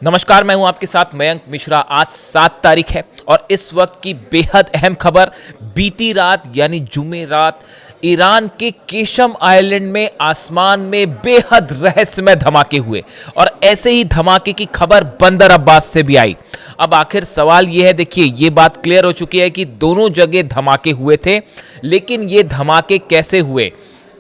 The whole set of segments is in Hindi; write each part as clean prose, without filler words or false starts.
नमस्कार, मैं हूं आपके साथ मयंक मिश्रा। आज 7 तारीख है और इस वक्त की बेहद अहम खबर। बीती रात यानी जुमेरात ईरान के केशम आइलैंड में आसमान में बेहद रहस्यमय धमाके हुए और ऐसे ही धमाके की खबर बंदर अब्बास से भी आई। अब आखिर सवाल यह है, देखिए ये बात क्लियर हो चुकी है कि दोनों जगह धमाके हुए थे, लेकिन ये धमाके कैसे हुए,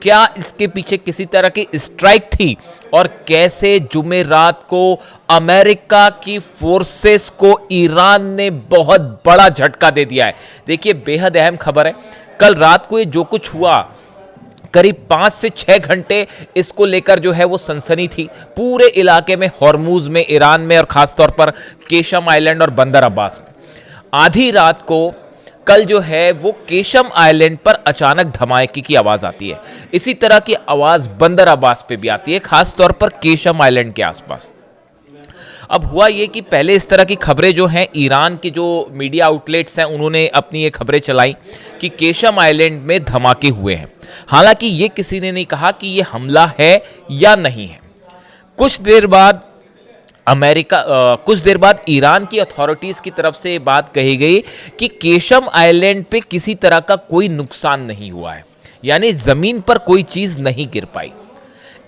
क्या इसके पीछे किसी तरह की स्ट्राइक थी और कैसे जुमेरात को अमेरिका की फोर्सेस को ईरान ने बहुत बड़ा झटका दे दिया है। देखिए बेहद अहम खबर है। कल रात को ये जो कुछ हुआ, करीब 5 से 6 घंटे इसको लेकर जो है वो सनसनी थी पूरे इलाके में, हॉर्मूज में, ईरान में और खासतौर पर केशम आइलैंड और बंदर अब्बास में। आधी रात को कल जो है वो केशम आइलैंड पर अचानक धमाके की आवाज आती है। इसी तरह की आवाज बंदर अब्बास पे भी आती है, खास तौर पर केशम आइलैंड के आसपास। अब हुआ ये कि पहले इस तरह की खबरें जो हैं, ईरान के जो मीडिया आउटलेट्स हैं उन्होंने अपनी ये खबरें चलाई कि केशम आइलैंड में धमाके हुए हैं। हालांकि ये किसी ने नहीं कहा कि ये हमला है या नहीं है। कुछ देर बाद कुछ देर बाद ईरान की अथॉरिटीज की तरफ से बात कही गई कि केशम आइलैंड पे किसी तरह का कोई नुकसान नहीं हुआ है, यानी जमीन पर कोई चीज नहीं गिर पाई।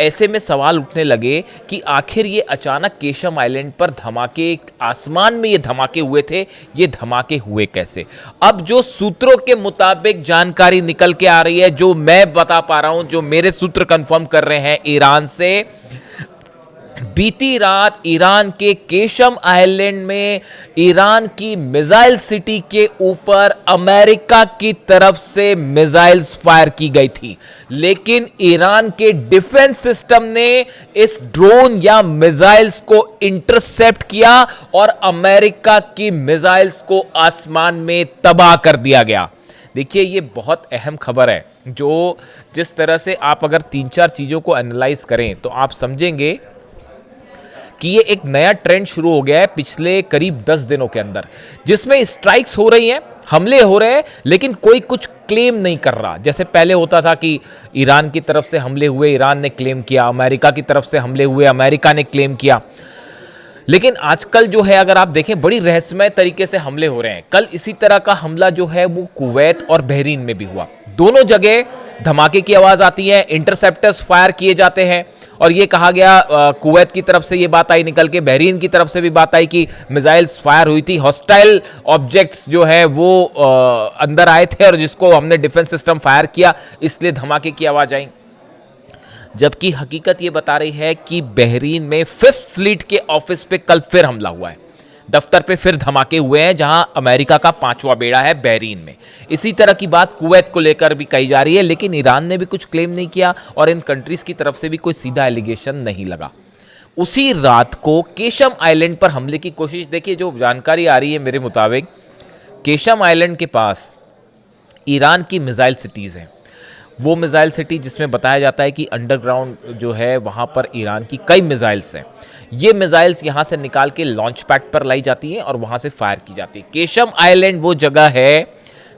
ऐसे में सवाल उठने लगे कि आखिर ये अचानक केशम आइलैंड पर धमाके, आसमान में ये धमाके हुए थे, ये धमाके हुए कैसे? अब जो सूत्रों के मुताबिक जानकारी निकल के आ रही है, जो मैं बता पा रहा हूं, जो मेरे सूत्र कंफर्म कर रहे हैं ईरान से, बीती रात ईरान के केशम आइलैंड में ईरान की मिसाइल सिटी के ऊपर अमेरिका की तरफ से मिसाइल्स फायर की गई थी, लेकिन ईरान के डिफेंस सिस्टम ने इस ड्रोन या मिसाइल्स को इंटरसेप्ट किया और अमेरिका की मिसाइल्स को आसमान में तबाह कर दिया गया। देखिए ये बहुत अहम खबर है, जो जिस तरह से आप अगर 3-4 चीजों को एनालाइज करें तो आप समझेंगे कि ये एक नया ट्रेंड शुरू हो गया है पिछले करीब 10 दिनों के अंदर, जिसमें स्ट्राइक्स हो रही हैं, हमले हो रहे हैं, लेकिन कोई कुछ क्लेम नहीं कर रहा। जैसे पहले होता था कि ईरान की तरफ से हमले हुए, ईरान ने क्लेम किया, अमेरिका की तरफ से हमले हुए, अमेरिका ने क्लेम किया। लेकिन आजकल जो है अगर आप देखें, बड़ी रहस्यमय तरीके से हमले हो रहे हैं। कल इसी तरह का हमला जो है वो कुवैत और बहरीन में भी हुआ। दोनों जगह धमाके की आवाज आती है, इंटरसेप्टर्स फायर किए जाते हैं और ये कहा गया, कुवैत की तरफ से ये बात आई निकल के, बहरीन की तरफ से भी बात आई कि मिसाइल्स फायर हुई थी, हॉस्टाइल ऑब्जेक्ट्स जो है वो अंदर आए थे और जिसको हमने डिफेंस सिस्टम फायर किया, इसलिए धमाके की आवाज आई। जबकि हकीकत ये बता रही है कि बहरीन में 5th फ्लीट के ऑफिस पे कल फिर हमला हुआ है, दफ्तर पे फिर धमाके हुए हैं, जहां अमेरिका का 5वां बेड़ा है बहरीन में। इसी तरह की बात कुवैत को लेकर भी कही जा रही है, लेकिन ईरान ने भी कुछ क्लेम नहीं किया और इन कंट्रीज की तरफ से भी कोई सीधा एलिगेशन नहीं लगा। उसी रात को केशम आइलैंड पर हमले की कोशिश, देखिए जो जानकारी आ रही है मेरे मुताबिक, केशम आइलैंड के पास ईरान की मिसाइल सिटीज़ हैं। वो मिसाइल सिटी जिसमें बताया जाता है कि अंडरग्राउंड जो है वहाँ पर ईरान की कई मिसाइल्स हैं। ये मिसाइल्स यहाँ से निकाल के लॉन्च पैड पर लाई जाती हैं और वहाँ से फायर की जाती है। केशम आइलैंड वो जगह है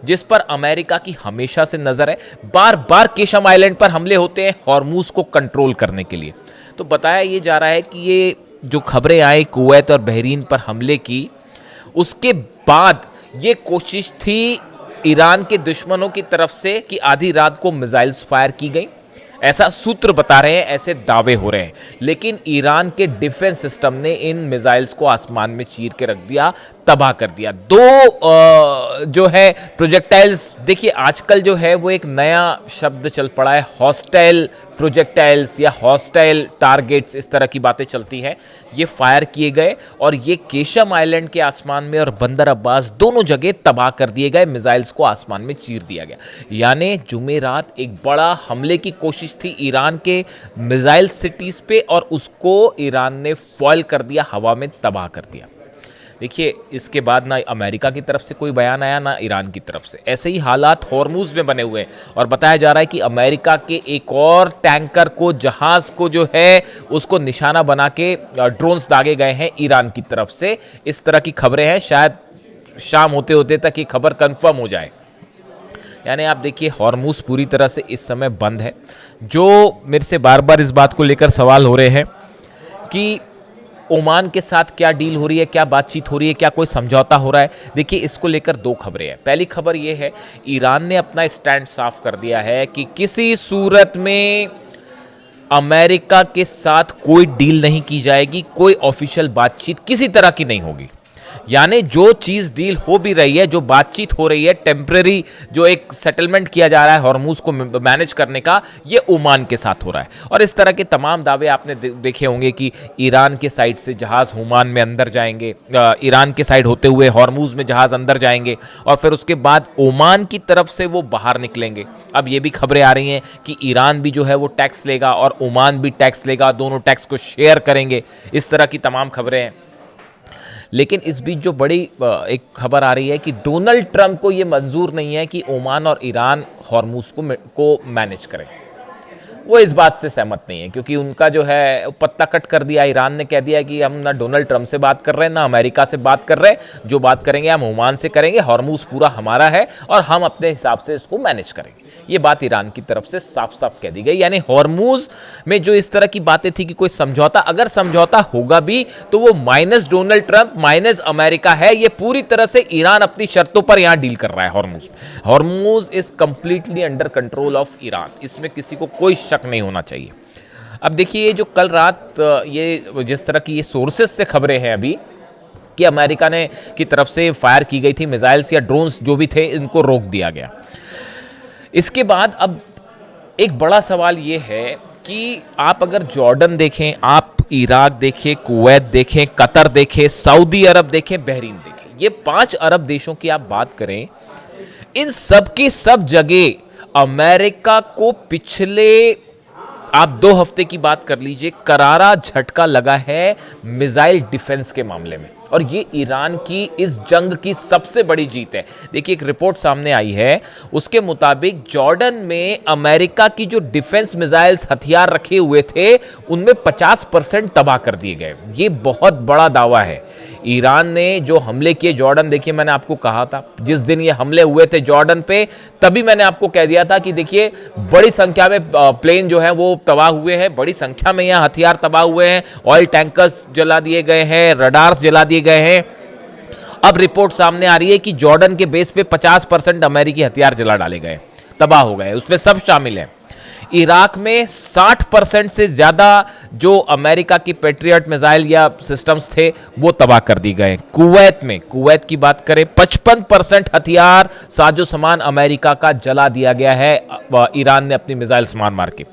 जिस पर अमेरिका की हमेशा से नज़र है। बार बार केशम आइलैंड पर हमले होते हैं हॉर्मूज को कंट्रोल करने के लिए। तो बताया ये जा रहा है कि ये जो खबरें आई कुवैत और बहरीन पर हमले की, उसके बाद ये कोशिश थी ईरान के दुश्मनों की तरफ से कि आधी रात को मिसाइल्स फायर की गई, ऐसा सूत्र बता रहे हैं, ऐसे दावे हो रहे हैं। लेकिन ईरान के डिफेंस सिस्टम ने इन मिसाइल्स को आसमान में चीर के रख दिया, तबाह कर दिया। जो है प्रोजेक्टाइल्स, देखिए आजकल जो है वो एक नया शब्द चल पड़ा है, हॉस्टाइल प्रोजेक्टाइल्स या हॉस्टाइल टारगेट्स, इस तरह की बातें चलती हैं। ये फायर किए गए और ये केशम आइलैंड के आसमान में और बंदर अब्बास दोनों जगह तबाह कर दिए गए, मिसाइल्स को आसमान में चीर दिया गया। यानी जुमेरात एक बड़ा हमले की कोशिश थी ईरान के मिसाइल सिटीज़ पे और उसको ईरान ने फॉयल कर दिया, हवा में तबाह कर दिया। देखिए इसके बाद ना अमेरिका की तरफ से कोई बयान आया, ना ईरान की तरफ से। ऐसे ही हालात हॉर्मूज में बने हुए हैं और बताया जा रहा है कि अमेरिका के एक और टैंकर को, जहाज को जो है उसको निशाना बना के ड्रोन्स दागे गए हैं ईरान की तरफ से। इस तरह की खबरें हैं, शायद शाम होते होते तक ये खबर कंफर्म हो जाए। यानी आप देखिए हॉर्मूज पूरी तरह से इस समय बंद है। जो मेरे से बार बार इस बात को लेकर सवाल हो रहे हैं कि ओमान के साथ क्या डील हो रही है, क्या बातचीत हो रही है, क्या कोई समझौता हो रहा है? देखिए, इसको लेकर दो खबरें हैं। पहली खबर ये है, ईरान ने अपना स्टैंड साफ कर दिया है कि किसी सूरत में अमेरिका के साथ कोई डील नहीं की जाएगी, कोई ऑफिशियल बातचीत किसी तरह की नहीं होगी। यानी जो चीज़ डील हो भी रही है, जो बातचीत हो रही है, टेम्परेरी जो एक सेटलमेंट किया जा रहा है हॉर्मूज को मैनेज करने का, ये ओमान के साथ हो रहा है। और इस तरह के तमाम दावे आपने देखे होंगे कि ईरान के साइड से जहाज़ ओमान में अंदर जाएंगे, ईरान के साइड होते हुए हॉर्मूज में जहाज़ अंदर जाएंगे और फिर उसके बाद ओमान की तरफ से वो बाहर निकलेंगे। अब ये भी खबरें आ रही हैं कि ईरान भी जो है वो टैक्स लेगा और ओमान भी टैक्स लेगा, दोनों टैक्स को शेयर करेंगे। इस तरह की तमाम खबरें हैं। लेकिन इस बीच जो बड़ी एक खबर आ रही है कि डोनाल्ड ट्रंप को ये मंजूर नहीं है कि ओमान और ईरान हॉर्मूज को मैनेज करें। वो इस बात से सहमत नहीं है क्योंकि उनका जो है पत्ता कट कर दिया। ईरान ने कह दिया कि हम ना डोनाल्ड ट्रंप से बात कर रहे हैं, ना अमेरिका से बात कर रहे हैं, जो बात करेंगे हम ओमान से करेंगे, हॉर्मूज पूरा हमारा है और हम अपने हिसाब से इसको मैनेज करेंगे। ये बात ईरान की तरफ से साफ साफ कह दी गई। यानी हॉर्मूज में जो इस तरह की बातें थी कि कोई समझौता, अगर समझौता होगा भी तो वो minus Donald Trump minus America है। ये पूरी तरह से ईरान अपनी शर्तों पर यहां डील कर रहा है। Hormuz is completely under control of Iran, इसमें किसी को कोई शक नहीं होना चाहिए। अब देखिए, ये जो कल रात ये जिस तरह की ये सोर्सेस से खबरें हैं अभी कि अमेरिका ने की तरफ से फायर की गई थी मिसाइल्स या ड्रोन्स जो भी थे, इनको रोक दिया गया। इसके बाद अब एक बड़ा सवाल ये है कि आप अगर जॉर्डन देखें, आप इराक देखें, कुवैत देखें, कतर देखें, सऊदी अरब देखें, बहरीन देखें, ये 5 अरब देशों की आप बात करें, इन सब की सब जगह अमेरिका को पिछले आप 2 हफ्ते की बात कर लीजिए, करारा झटका लगा है मिसाइल डिफेंस के मामले में। और ये ईरान की इस जंग की सबसे बड़ी जीत है। देखिए, एक रिपोर्ट सामने आई है, उसके मुताबिक जॉर्डन में अमेरिका की जो डिफेंस मिसाइल्स हथियार रखे हुए थे, उनमें 50% तबाह कर दिए गए। ये बहुत बड़ा दावा है। ईरान ने जो हमले किए जॉर्डन, देखिए मैंने आपको कहा था जिस दिन ये हमले हुए थे जॉर्डन पे, तभी मैंने आपको कह दिया था कि देखिए बड़ी संख्या में प्लेन जो है वो तबाह हुए हैं, बड़ी संख्या में यहाँ हथियार तबाह हुए हैं, ऑयल टैंकर्स जला दिए गए हैं, रडार्स जला दिए गए हैं। अब रिपोर्ट सामने आ रही है कि जॉर्डन के बेस पे 50% अमेरिकी हथियार जला डाले गए, तबाह हो गए, उसमें सब शामिल हैं। इराक में 60% से ज़्यादा जो अमेरिका की पेट्रियट मिसाइल या सिस्टम्स थे वो तबाह कर दी गए। कुवैत की बात करें, 55% हथियार साजो सामान अमेरिका का जला दिया गया है, ईरान ने अपनी मिसाइल्स मार मार के।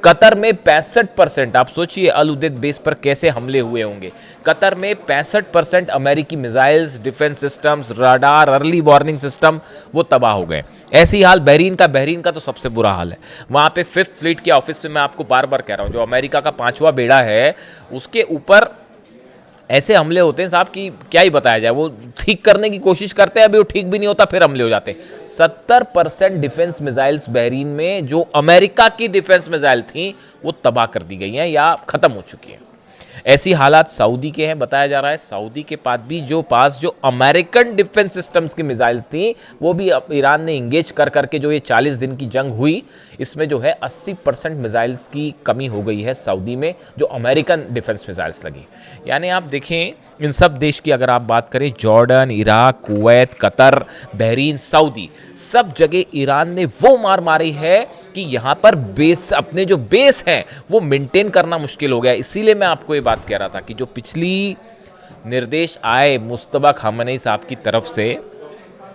कतर में 65%, आप सोचिए अल उदेद बेस पर कैसे हमले हुए होंगे। कतर में 65% अमेरिकी missiles, defence systems, radar, early warning system वो तबाह हो गए। ऐसी हाल बहरीन का तो सबसे बुरा हाल है। वहाँ पे 5th फ्लीट के ऑफिस में मैं आपको बार बार कह रहा हूँ, जो अमेरिका का 5वां बेड़ा है, उसके ऊपर ऐसे हमले होते हैं साहब कि क्या ही बताया जाए। वो ठीक करने की कोशिश करते हैं, अभी वो ठीक भी नहीं होता, फिर हमले हो जाते हैं। 70% डिफेंस मिसाइल्स बहरीन में जो अमेरिका की डिफेंस मिसाइल थी वो तबाह कर दी गई हैं या खत्म हो चुकी हैं। ऐसी हालात सऊदी के हैं, बताया जा रहा है सऊदी के पास जो अमेरिकन डिफेंस सिस्टम्स की मिसाइल्स थी वो भी ईरान ने इंगेज कर करके जो ये 40 दिन की जंग हुई, इसमें जो है 80% मिसाइल्स की कमी हो गई है सऊदी में, जो अमेरिकन डिफेंस मिसाइल्स लगी। यानी आप देखें, इन सब देश की अगर आप बात करें, Jordan, Iraq, Kuwait, Qatar, Bahrain, Saudi, सब जगह ईरान ने वो मार मारी है कि यहाँ पर अपने जो बेस हैं वो मेंटेन करना मुश्किल हो गया। इसीलिए मैं आपको ये बात कह रहा था कि जो पिछली निर्देश आए मुस्तफा खामनेई साहब की तरफ से,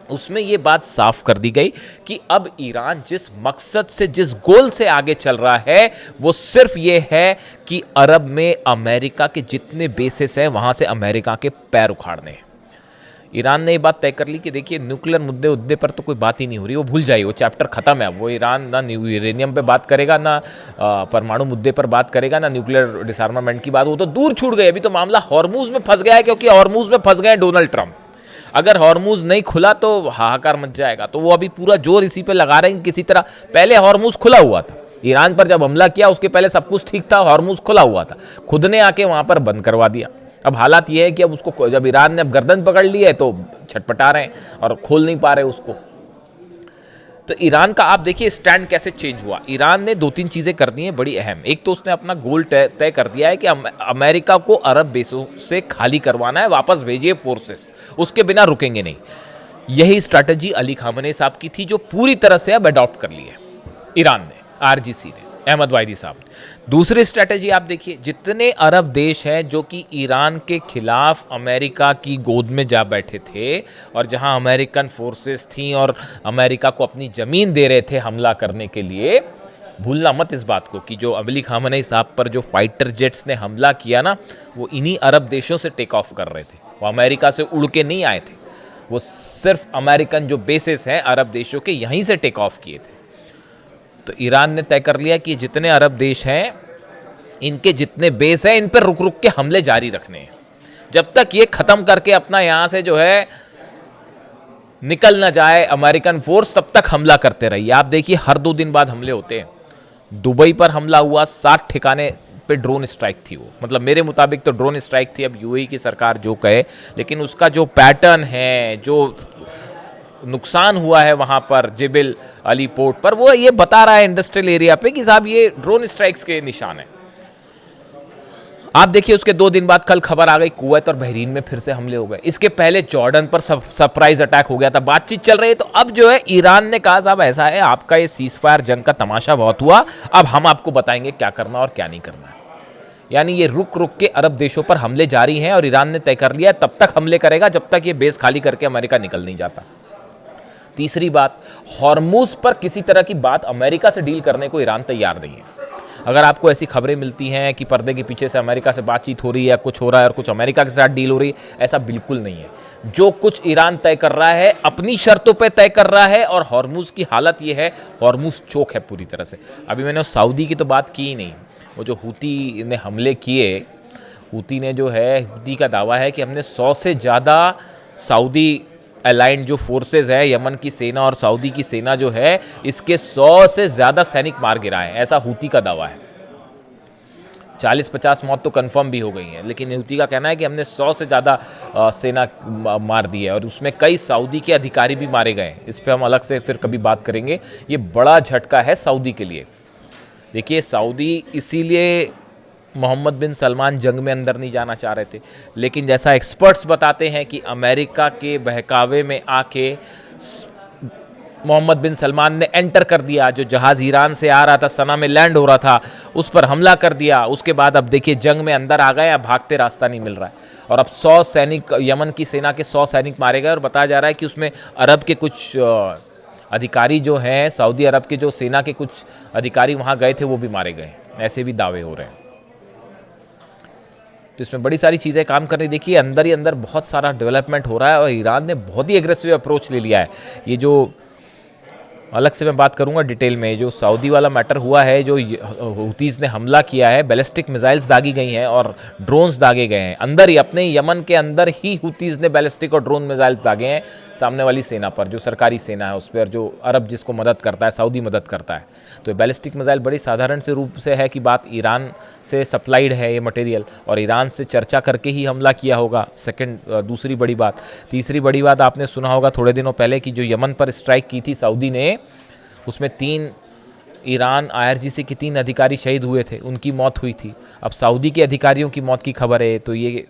उसमें यह बात साफ कर दी गई कि अब ईरान जिस मकसद से, जिस गोल से आगे चल रहा है, वो सिर्फ ये है कि अरब में अमेरिका के जितने बेसेस हैं वहां से अमेरिका के पैर उखाड़ने। ईरान ने ये बात तय कर ली कि देखिए न्यूक्लियर मुद्दे पर तो कोई बात ही नहीं हो रही, वो भूल जाइए, वो चैप्टर खत्म है। वो ईरान ना यूरेनियम पे बात करेगा, ना परमाणु मुद्दे पर बात करेगा, ना न्यूक्लियर डिसआर्मामेंट की बात, वो तो दूर छूट गई। अभी तो मामला हॉर्मूज में फंस गया है, क्योंकि हॉर्मूज में फंस गए डोनाल्ड ट्रंप। अगर हॉर्मूज नहीं खुला तो हाहाकार मच जाएगा। तो वो अभी पूरा जोर इसी पे लगा रहे हैं किसी तरह। पहले हॉर्मूज खुला हुआ था, ईरान पर जब हमला किया उसके पहले सब कुछ ठीक था, हॉर्मूज खुला हुआ था, खुद ने आके वहां पर बंद करवा दिया। अब हालात ये है कि अब उसको, जब ईरान ने अब गर्दन पकड़ ली है तो छटपटा रहे हैं और खोल नहीं पा रहे उसको। तो ईरान का आप देखिए स्टैंड कैसे चेंज हुआ। ईरान ने 2-3 चीज़ें कर दी हैं बड़ी अहम। एक तो उसने अपना गोल तय कर दिया है कि अमेरिका को अरब बेसों से खाली करवाना है, वापस भेजिए फोर्सेस, उसके बिना रुकेंगे नहीं। यही स्ट्रैटेजी अली खामनेई साहब की थी, जो पूरी तरह से अब अडॉप्ट कर ली है ईरान ने, आरजीसी ने, अहमद वाहिदी साहब ने। दूसरी स्ट्रैटेजी आप देखिए, जितने अरब देश हैं जो कि ईरान के खिलाफ अमेरिका की गोद में जा बैठे थे और जहां अमेरिकन फोर्सेस थी और अमेरिका को अपनी ज़मीन दे रहे थे हमला करने के लिए, भूलना मत इस बात को कि जो अली खामनेई साहब पर जो फाइटर जेट्स ने हमला किया ना, वो इन्हीं अरब देशों से टेक ऑफ कर रहे थे। वो अमेरिका से उड़ के नहीं आए थे, वो सिर्फ अमेरिकन जो बेसिस हैं अरब देशों के, यहीं से टेक ऑफ किए थे। तो ईरान ने तय कर लिया कि जितने अरब देश हैं, इनके जितने बेस हैं, इन पर रुक रुक के हमले जारी रखने हैं, जब तक ये ख़त्म करके अपना यहाँ से जो है निकल ना जाए अमेरिकन फोर्स, तब तक हमला करते रहिए। आप देखिए हर 2 दिन बाद हमले होते हैं। दुबई पर हमला हुआ, 60 ठिकाने पे ड्रोन स्ट्राइक थी। वो मतलब मेरे मुताबिक तो ड्रोन स्ट्राइक थी, अब यूएई की सरकार जो कहे, लेकिन उसका जो पैटर्न है, जो नुकसान हुआ है वहाँ पर जेबल अली पोर्ट पर, वो ये बता रहा है इंडस्ट्रियल एरिया पे कि साहब ये ड्रोन स्ट्राइक्स के निशान है। आप देखिए उसके 2 दिन बाद कल खबर आ गई कुवैत और बहरीन में फिर से हमले हो गए। इसके पहले जॉर्डन पर सरप्राइज अटैक हो गया था। बातचीत चल रही है, तो अब जो है ईरान ने कहा साहब ऐसा है, आपका ये सीज फायर जंग का तमाशा बहुत हुआ, अब हम आपको बताएंगे क्या करना और क्या नहीं करना है। यानी ये रुक रुक के अरब देशों पर हमले जारी हैं और ईरान ने तय कर लिया तब तक हमले करेगा जब तक ये बेस खाली करके अमेरिका निकल नहीं जाता। तीसरी बात, हॉर्मुज पर किसी तरह की बात अमेरिका से डील करने को ईरान तैयार नहीं है। अगर आपको ऐसी खबरें मिलती हैं कि पर्दे के पीछे से अमेरिका से बातचीत हो रही है या कुछ हो रहा है और कुछ अमेरिका के साथ डील हो रही है, ऐसा बिल्कुल नहीं है। जो कुछ ईरान तय कर रहा है अपनी शर्तों पे तय कर रहा है, और हॉर्मुज की हालत ये है, हॉर्मुज चोक है पूरी तरह से। अभी मैंने सऊदी की तो बात की ही नहीं। वो जो हूती ने हमले किए, हूती ने जो है, हूती का दावा है कि हमने 100 से ज़्यादा सऊदी अलाइंड जो फोर्सेस है, यमन की सेना और सऊदी की सेना जो है, इसके 100 से ज़्यादा सैनिक मार गिराए, ऐसा हूती का दावा है। 40-50 मौत तो कंफर्म भी हो गई हैं, लेकिन हूती का कहना है कि हमने 100 से ज़्यादा सेना मार दी है और उसमें कई सऊदी के अधिकारी भी मारे गए। इस पर हम अलग से फिर कभी बात करेंगे। ये बड़ा झटका है सऊदी के लिए। देखिए सऊदी इसीलिए मोहम्मद बिन सलमान जंग में अंदर नहीं जाना चाह रहे थे, लेकिन जैसा एक्सपर्ट्स बताते हैं कि अमेरिका के बहकावे में आके मोहम्मद बिन सलमान ने एंटर कर दिया। जो जहाज़ ईरान से आ रहा था, सना में लैंड हो रहा था, उस पर हमला कर दिया। उसके बाद अब देखिए जंग में अंदर आ गए, अब भागते रास्ता नहीं मिल रहा है। और अब 100 सैनिक, यमन की सेना के 100 सैनिक मारे गए और बताया जा रहा है कि उसमें अरब के कुछ अधिकारी जो हैं, सऊदी अरब के जो सेना के कुछ अधिकारी वहाँ गए थे, वो भी मारे गए। ऐसे भी दावे हो रहे हैं। तो इसमें बड़ी सारी चीज़ें काम कर रही। देखिए अंदर ही अंदर बहुत सारा डेवलपमेंट हो रहा है और ईरान ने बहुत ही एग्रेसिव अप्रोच ले लिया है। ये जो अलग से मैं बात करूंगा डिटेल में, जो सऊदी वाला मैटर हुआ है, जो हूतीज़ ने हमला किया है, बैलिस्टिक मिसाइल्स दागी गई हैं और ड्रोन्स दागे गए हैं। अंदर ही अपने यमन के अंदर ही हूतीज़ ने बैलिस्टिक और ड्रोन मिसाइल्स दागे हैं सामने वाली सेना पर, जो सरकारी सेना है उस पर, जो अरब जिसको मदद करता है, सऊदी मदद करता है। तो बैलिस्टिक मिसाइल बड़ी साधारण से रूप से है कि बात ईरान से सप्लाइड है ये मटेरियल, और ईरान से चर्चा करके ही हमला किया होगा। दूसरी बड़ी बात। तीसरी बड़ी बात, आपने सुना होगा थोड़े दिनों पहले कि जो यमन पर स्ट्राइक की थी सऊदी ने, उसमें 3 ईरान IRGC के 3 अधिकारी शहीद हुए थे, उनकी मौत हुई थी। अब सऊदी के अधिकारियों की मौत की खबर है, तो ये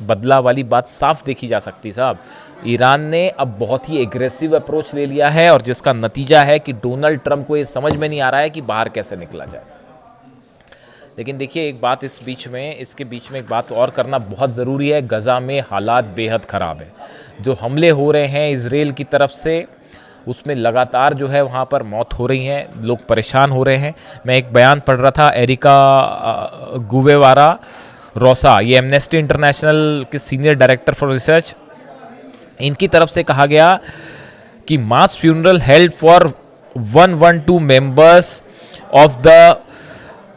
बदला वाली बात साफ देखी जा सकती साहब। ईरान ने अब बहुत ही एग्रेसिव अप्रोच ले लिया है और जिसका नतीजा है कि डोनाल्ड ट्रंप को ये समझ में नहीं आ रहा है कि बाहर कैसे निकला जाए। लेकिन देखिए एक बात इसके बीच में एक बात और करना बहुत ज़रूरी है। गज़ा में हालात बेहद ख़राब है। जो हमले हो रहे हैं इजराइल की तरफ से, उसमें लगातार जो है वहाँ पर मौत हो रही हैं, लोग परेशान हो रहे हैं। मैं एक बयान पढ़ रहा था, एरिका गुवेवारा रोसा, ये एमनेस्टी इंटरनेशनल के सीनियर डायरेक्टर फॉर रिसर्च, इनकी तरफ से कहा गया कि mass funeral held for 112 members of the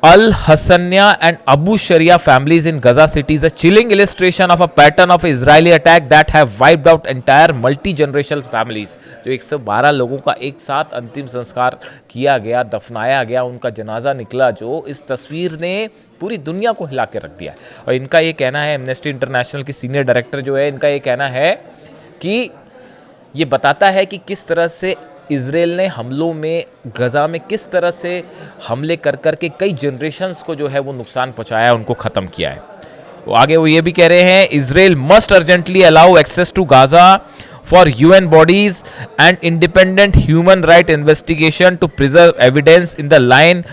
Al Hassania and Abu Sharia families in Gaza city is a chilling illustration of a pattern of Israeli attack that have wiped out entire multi-generational families। जो 112 लोगों का एक साथ अंतिम संस्कार किया गया, दफनाया गया, उनका जनाजा निकला, जो इस तस्वीर ने पूरी दुनिया को हिला के रख दिया। और इनका ये कहना है, एमनेस्टी इंटरनेशनल की सीनियर डायरेक्टर जो है, इनका ये कहना है कि ये बताता है कि किस तरह से इज़राइल ने हमलों में गज़ा में किस तरह से हमले कर कर के कई जनरेशन्स को जो है वो नुकसान पहुंचाया है, उनको ख़त्म किया है। वो आगे वो ये भी कह रहे हैं, Israel must urgently allow access to Gaza for UN bodies and independent human right investigation to preserve evidence in the line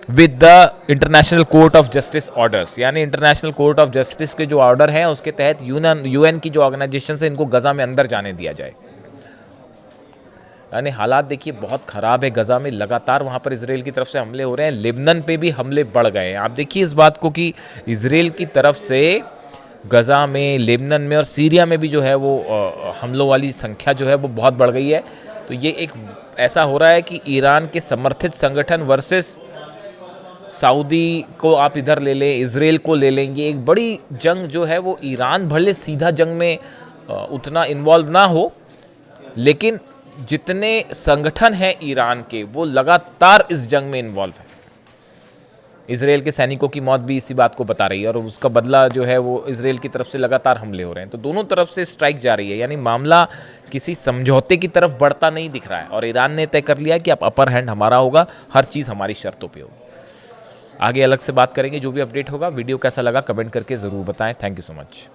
with the International Court of Justice orders. यानी इंटरनेशनल कोर्ट ऑफ जस्टिस के जो ऑर्डर हैं उसके तहत यूएन की जो ऑर्गेनाइजेशन है इनको गज़ा में अंदर जाने दिया जाए। यानी हालात देखिए बहुत ख़राब है गज़ा में, लगातार वहाँ पर इजराइल की तरफ से हमले हो रहे हैं। लेबनान पे भी हमले बढ़ गए हैं। आप देखिए इस बात को कि इजराइल की तरफ से गज़ा में, लेबनान में और सीरिया में भी जो है वो हमलों वाली संख्या जो है वो बहुत बढ़ गई है। तो ये एक ऐसा हो रहा है कि ईरान के समर्थित संगठन वर्सेस सऊदी को आप इधर ले लें, इजराइल को ले लेंगे, एक बड़ी जंग जो है वो ईरान भले सीधा जंग में उतना इन्वॉल्व ना हो, लेकिन जितने संगठन हैं ईरान के वो लगातार इस जंग में इन्वॉल्व है। इजराइल के सैनिकों की मौत भी इसी बात को बता रही है और उसका बदला जो है वो इजराइल की तरफ से लगातार हमले हो रहे हैं। तो दोनों तरफ से स्ट्राइक जा रही है, यानी मामला किसी समझौते की तरफ बढ़ता नहीं दिख रहा है और ईरान ने तय कर लिया कि अब अपर हैंड हमारा होगा, हर चीज़ हमारी शर्तों पे होगी। आगे अलग से बात करेंगे, जो भी अपडेट होगा। वीडियो कैसा लगा कमेंट करके ज़रूर बताएं। Thank you so much.